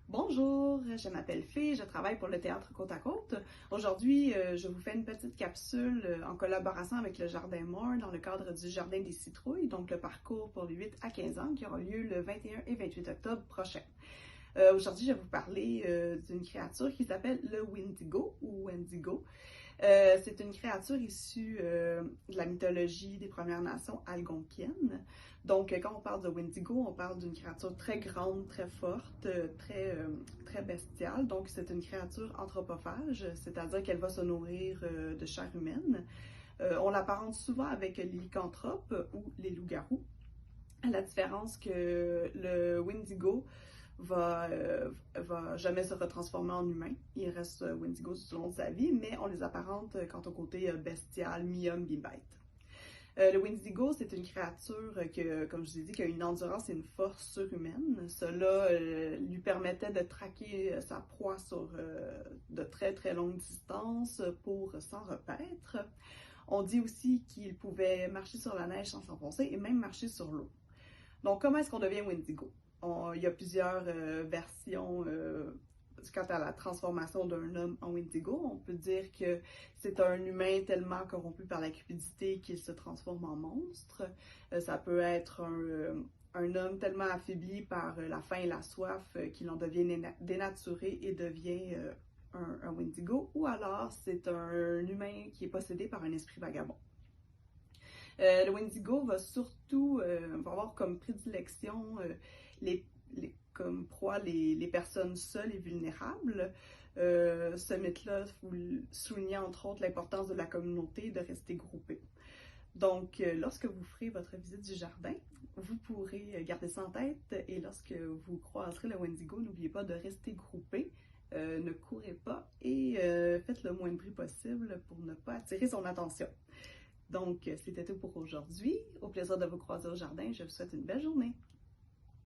Bonjour, je m'appelle Fée, je travaille pour le Théâtre Côte à Côte. Aujourd'hui, je vous fais une petite capsule en collaboration avec le Jardin Moore dans le cadre du Jardin des Citrouilles, donc le parcours pour les 8 à 15 ans qui aura lieu le 21 et 28 octobre prochain. Aujourd'hui, je vais vous parler d'une créature qui s'appelle le Wendigo ou Wendigo. C'est une créature issue de la mythologie des Premières Nations algonquiennes. Donc, quand on parle de Wendigo, on parle d'une créature très grande, très forte, très bestiale. Donc, c'est une créature anthropophage, c'est-à-dire qu'elle va se nourrir de chair humaine. On l'apparente souvent avec les lycanthropes ou les loups-garous, à la différence que le Wendigo va jamais se retransformer en humain. Il reste Wendigo tout au long de sa vie, mais on les apparente quant au côté bestial, mi-homme, mi-bête. Le Wendigo, c'est une créature comme je vous ai dit, qui a une endurance et une force surhumaine. Cela lui permettait de traquer sa proie sur de très très longues distances pour s'en repaître. On dit aussi qu'il pouvait marcher sur la neige sans s'enfoncer et même marcher sur l'eau. Donc, comment est-ce qu'on devient Wendigo? Il y a plusieurs versions quant à la transformation d'un homme en Wendigo. On peut dire que c'est un humain tellement corrompu par la cupidité qu'il se transforme en monstre. Ça peut être un homme tellement affaibli par la faim et la soif qu'il en devient dénaturé et devient un Wendigo. Ou alors, c'est un humain qui est possédé par un esprit vagabond. Le Wendigo va surtout va avoir comme prédilection comme proie les personnes seules et vulnérables. Ce mythe-là souligne entre autres l'importance de la communauté de rester groupée. Donc, lorsque vous ferez votre visite du jardin, vous pourrez garder ça en tête et lorsque vous croiserez le Wendigo, n'oubliez pas de rester groupé. Ne courez pas et faites le moins de bruit possible pour ne pas attirer son attention. Donc, c'était tout pour aujourd'hui. Au plaisir de vous croiser au jardin. Je vous souhaite une belle journée.